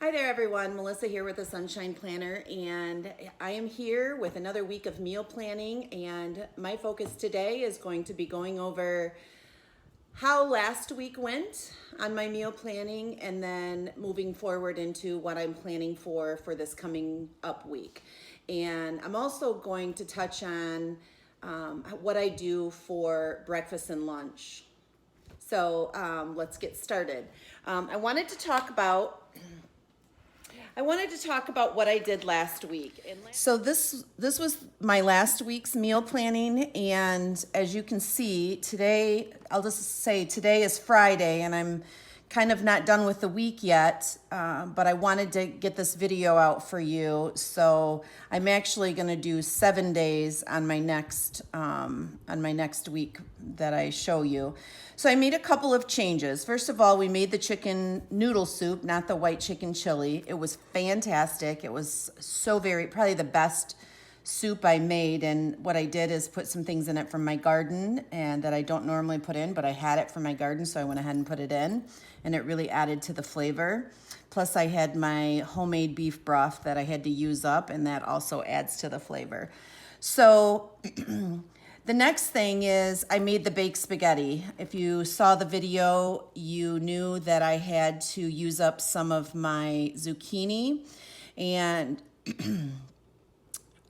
Hi there everyone, Melissa here with the Sunshine Planner, and I am here with another week of meal planning, and my focus today is going to be going over how last week went on my meal planning and then moving forward into what I'm planning for this coming up week. And I'm also going to touch on what I do for breakfast and lunch. So let's get started. I wanted to talk about what I did last week. So this was my last week's meal planning, and as you can see, today, I'll just say today is Friday, and I'm kind of not done with the week yet, but I wanted to get this video out for you. So I'm actually going to do 7 days on my next week that I show you. So I made a couple of changes. First of all, we made the chicken noodle soup, not the white chicken chili. It was fantastic. It was probably the best soup I made, and what I did is put some things in it from my garden and that I don't normally put in, but I had it from my garden, so I went ahead and put it in, and it really added to the flavor. Plus I had my homemade beef broth that I had to use up, and that also adds to the flavor. So the next thing is I made the baked spaghetti. If you saw the video, you knew that I had to use up some of my zucchini, and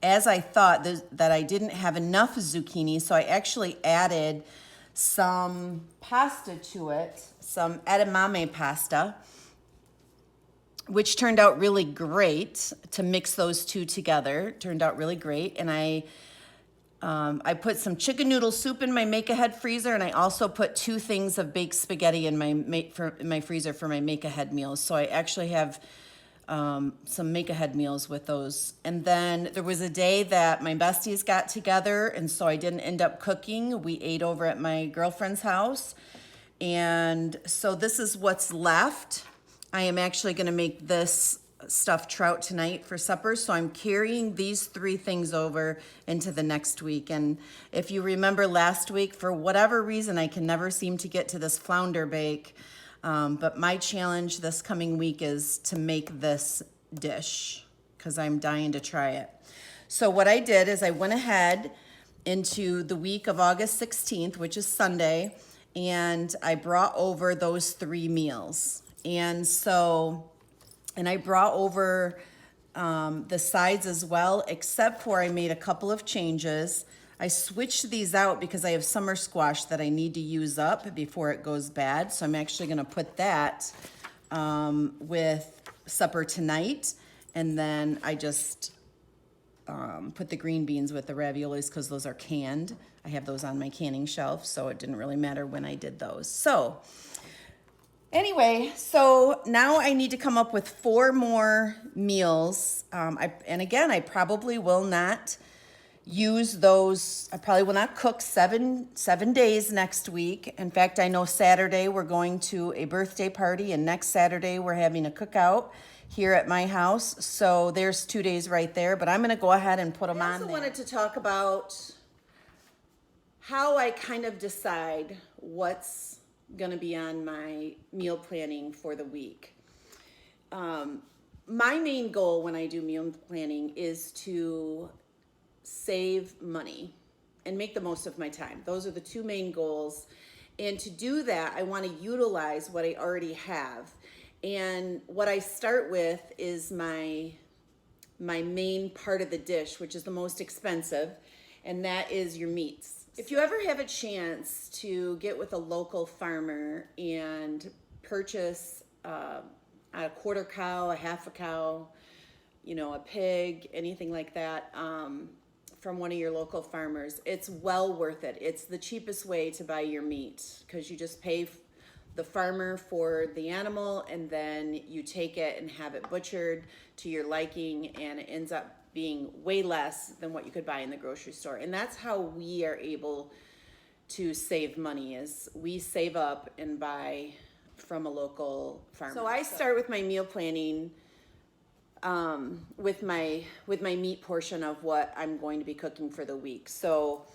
as I thought that I didn't have enough zucchini, so I actually added some pasta to it, some edamame pasta, which turned out really great to mix those two together. Turned out really great, and I put some chicken noodle soup in my make-ahead freezer, and I also put 2 things of baked spaghetti in my freezer for my make-ahead meals. So I actually have some make-ahead meals with those. And then there was a day that my besties got together, and so I didn't end up cooking. We ate over at my girlfriend's house, and so this is what's left. I am actually going to make this stuffed trout tonight for supper, so I'm carrying these 3 things over into the next week. And if you remember last week, for whatever reason, I can never seem to get to this flounder bake. But my challenge this coming week is to make this dish because I'm dying to try it. So what I did is I went ahead into the week of August 16th, which is Sunday, and I brought over those 3 meals. And I brought over the sides as well, except for I made a couple of changes. I switched these out because I have summer squash that I need to use up before it goes bad. So I'm actually going to put that with supper tonight. And then I just put the green beans with the raviolis because those are canned. I have those on my canning shelf, so it didn't really matter when I did those. So anyway, so now I need to come up with 4 more meals. And again, I probably will not use those. I probably will not cook 7 days next week. In fact, I know Saturday we're going to a birthday party, and next Saturday we're having a cookout here at my house. So there's 2 days right there, but I'm going to go ahead and put them on there. I also wanted to talk about how I kind of decide what's going to be on my meal planning for the week. My main goal when I do meal planning is to save money and make the most of my time. Those are the 2 main goals. And to do that, I want to utilize what I already have. And what I start with is my main part of the dish, which is the most expensive, and that is your meats. If you ever have a chance to get with a local farmer and purchase a quarter cow, a half a cow, a pig, anything like that, from one of your local farmers, it's well worth it. It's the cheapest way to buy your meat because you just pay the farmer for the animal, and then you take it and have it butchered to your liking, and it ends up being way less than what you could buy in the grocery store. And that's how we are able to save money, is we save up and buy from a local farmer. So I start with my meal planning with my meat portion of what I'm going to be cooking for the week. So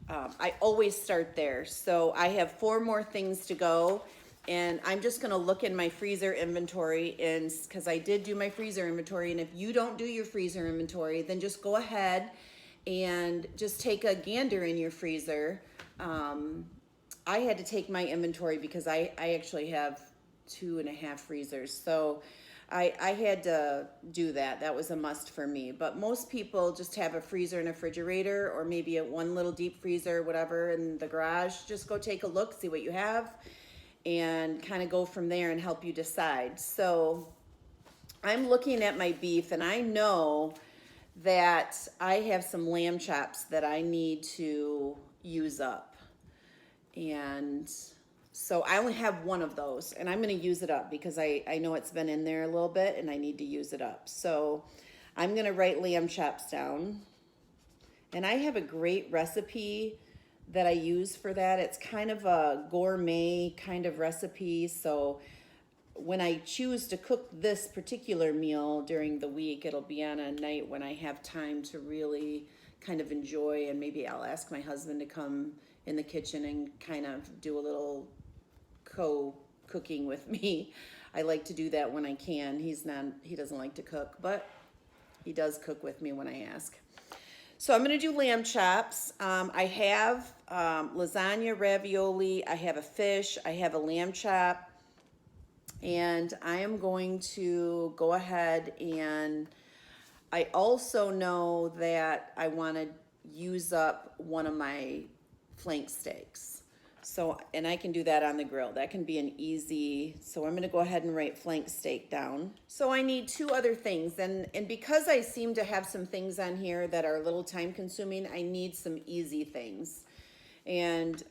I always start there. So I have 4 more things to go, and I'm just gonna look in my freezer inventory, and because I did do my freezer inventory, and if you don't do your freezer inventory, then just go ahead and just take a gander in your freezer. I had to take my inventory because I actually have 2.5 freezers, so I had to do that. That was a must for me. But most people just have a freezer and a refrigerator, or maybe a one little deep freezer, whatever, in the garage. Just go take a look, see what you have, and kind of go from there and help you decide. So I'm looking at my beef, and I know that I have some lamb chops that I need to use up. And so I only have one of those, and I'm going to use it up because I know it's been in there a little bit and I need to use it up. So I'm going to write lamb chops down. And I have a great recipe that I use for that. It's kind of a gourmet kind of recipe. So when I choose to cook this particular meal during the week, it'll be on a night when I have time to really kind of enjoy, and maybe I'll ask my husband to come in the kitchen and kind of do a little co-cooking with me. I like to do that when I can. He doesn't like to cook, but he does cook with me when I ask. So I'm going to do lamb chops. I have lasagna, ravioli, I have a fish, I have a lamb chop, and I am going to go ahead, and I also know that I want to use up one of my flank steaks. So, and I can do that on the grill. That can be an easy, so I'm gonna go ahead and write flank steak down. So I need 2 other things, and because I seem to have some things on here that are a little time consuming, I need some easy things. And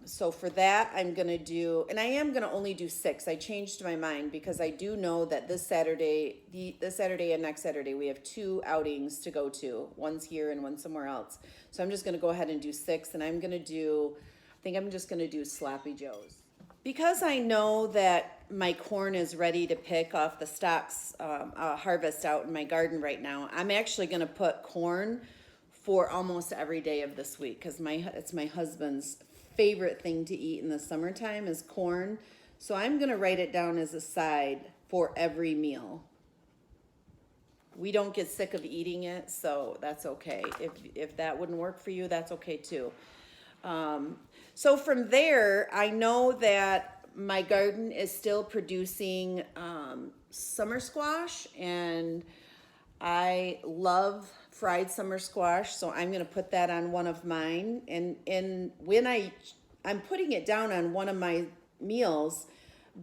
so for that, I'm gonna do, and I am gonna only do 6. I changed my mind because I do know that this Saturday and next Saturday, we have 2 outings to go to. One's here and one's somewhere else. So I'm just gonna go ahead and do 6, and I think I'm just gonna do Sloppy Joes. Because I know that my corn is ready to pick off the stalks, harvest out in my garden right now, I'm actually gonna put corn for almost every day of this week, because it's my husband's favorite thing to eat in the summertime is corn. So I'm gonna write it down as a side for every meal. We don't get sick of eating it, so that's okay. If that wouldn't work for you, that's okay too. So from there, I know that my garden is still producing summer squash, and I love fried summer squash, so I'm gonna put that on one of mine. And when I'm putting it down on one of my meals,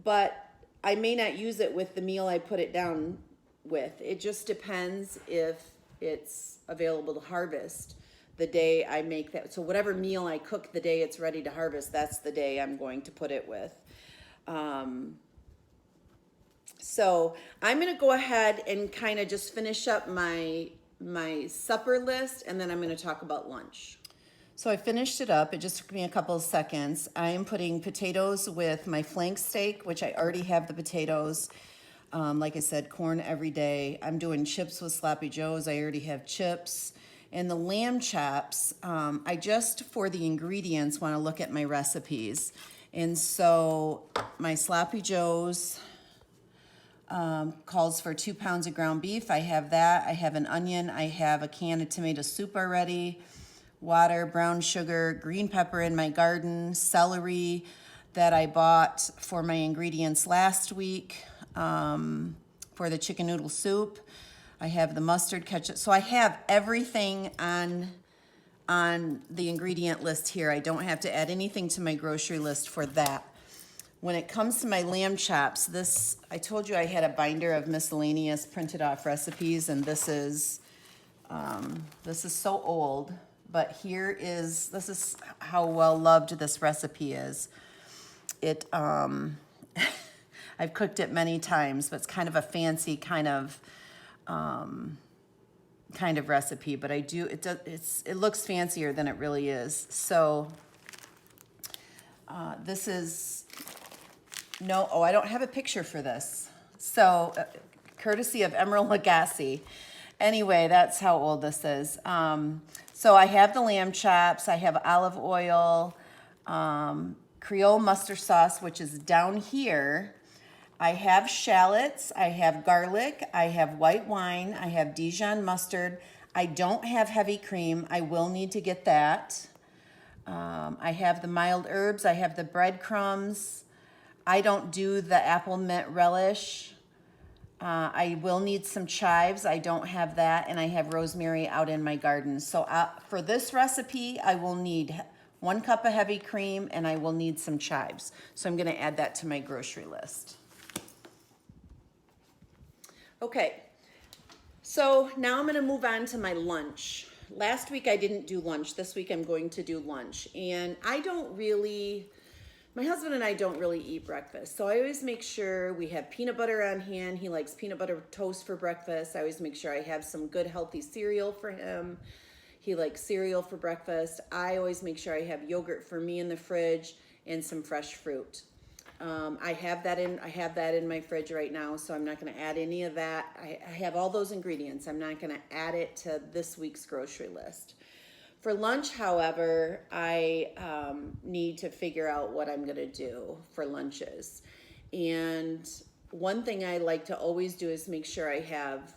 but I may not use it with the meal I put it down with. It just depends if it's available to harvest the day I make that. So whatever meal I cook the day it's ready to harvest, that's the day I'm going to put it with. So I'm gonna go ahead and kind of just finish up my supper list, and then I'm gonna talk about lunch. So I finished it up. It just took me a couple of seconds. I am putting potatoes with my flank steak, which I already have the potatoes. Like I said, corn every day. I'm doing chips with Sloppy Joes. I already have chips. And the lamb chops, I just, for the ingredients, want to look at my recipes. And so my Sloppy Joes calls for 2 pounds of ground beef. I have that. I have an onion. I have a can of tomato soup already. Water, brown sugar, green pepper in my garden, celery that I bought for my ingredients last week for the chicken noodle soup. I have the mustard, ketchup. So I have everything on the ingredient list here. I don't have to add anything to my grocery list for that. When it comes to my lamb chops, I told you I had a binder of miscellaneous printed off recipes, and this is so old, but this is how well loved this recipe is. I've cooked it many times, but it's kind of a fancy kind of recipe, but it looks fancier than it really is. So this is, I don't have a picture for this. So courtesy of Emerald Lagasse. Anyway, that's how old this is. So I have the lamb chops, I have olive oil, Creole mustard sauce, which is down here. I have shallots, I have garlic, I have white wine, I have Dijon mustard. I don't have heavy cream. I will need to get that. I have the mild herbs, I have the breadcrumbs. I don't do the apple mint relish. I will need some chives. I don't have that, and I have rosemary out in my garden. So for this recipe, I will need 1 cup of heavy cream, and I will need some chives. So I'm going to add that to my grocery list. Okay, so now I'm going to move on to my lunch. Last week I didn't do lunch. This week I'm going to do lunch, and my husband and I don't really eat breakfast. So I always make sure we have peanut butter on hand. He likes peanut butter toast for breakfast. I always make sure I have some good healthy cereal for him. He likes cereal for breakfast. I always make sure I have yogurt for me in the fridge and some fresh fruit. I have that in my fridge right now, so I'm not going to add any of that. I have all those ingredients. I'm not going to add it to this week's grocery list. For lunch, however, I need to figure out what I'm going to do for lunches. And one thing I like to always do is make sure I have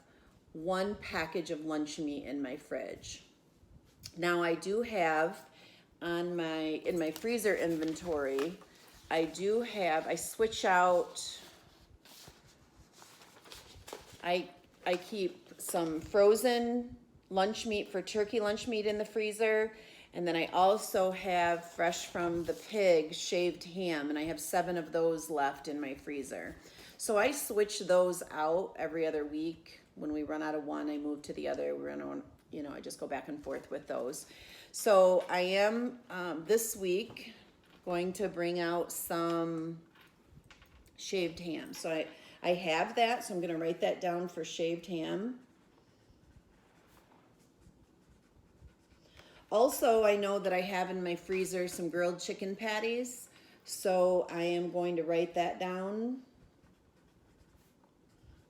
1 package of lunch meat in my fridge. Now I do have in my freezer inventory, I switch out, I keep some frozen lunch meat for turkey lunch meat in the freezer, and then I also have fresh from the pig shaved ham, and I have 7 of those left in my freezer. So I switch those out every other week. When we run out of one, I move to the other. I just go back and forth with those. So I am this week going to bring out some shaved ham. So I have that, so I'm going to write that down for shaved ham. Also, I know that I have in my freezer some grilled chicken patties, so I am going to write that down,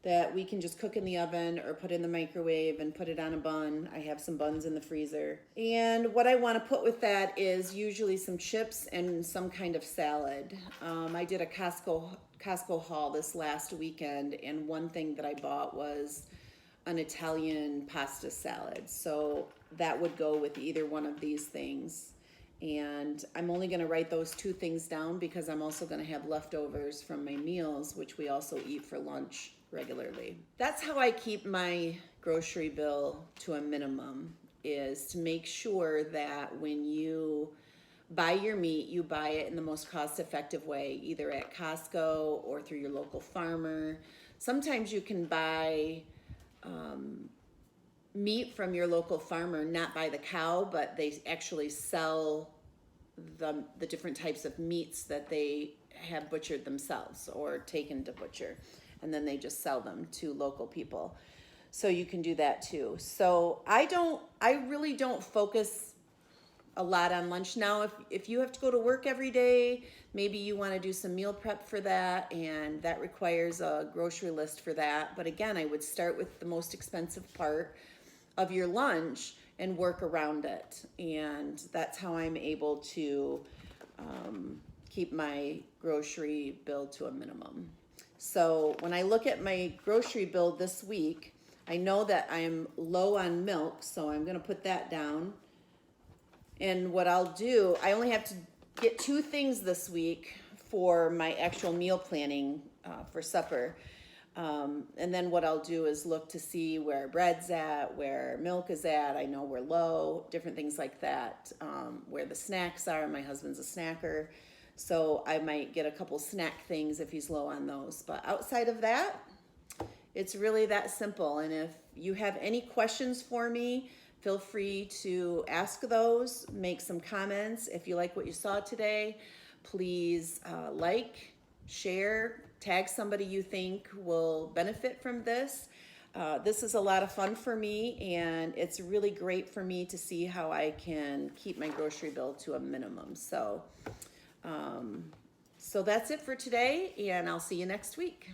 that we can just cook in the oven or put in the microwave and put it on a bun. I have some buns in the freezer. And what I want to put with that is usually some chips and some kind of salad. I did a Costco haul this last weekend, and one thing that I bought was an Italian pasta salad. So that would go with either one of these things. And I'm only going to write those 2 things down because I'm also going to have leftovers from my meals, which we also eat for lunch regularly. That's how I keep my grocery bill to a minimum, is to make sure that when you buy your meat, you buy it in the most cost-effective way, either at Costco or through your local farmer. Sometimes you can buy meat from your local farmer, not by the cow, but they actually sell the different types of meats that they have butchered themselves or taken to butcher, and then they just sell them to local people. So you can do that too. So I really don't focus a lot on lunch. Now, if you have to go to work every day, maybe you want to do some meal prep for that, and that requires a grocery list for that. But again, I would start with the most expensive part of your lunch and work around it. And that's how I'm able to keep my grocery bill to a minimum. So when I look at my grocery bill this week, I know that I'm low on milk, so I'm going to put that down. And what I'll do, I only have to get 2 things this week for my actual meal planning for supper. And then what I'll do is look to see where bread's at, where milk is at. I know we're low, different things like that, where the snacks are. My husband's a snacker, so I might get a couple snack things if he's low on those. But outside of that, it's really that simple. And if you have any questions for me, feel free to ask those, make some comments. If you like what you saw today, please like, share, tag somebody you think will benefit from this. This is a lot of fun for me, and it's really great for me to see how I can keep my grocery bill to a minimum. So that's it for today, and I'll see you next week.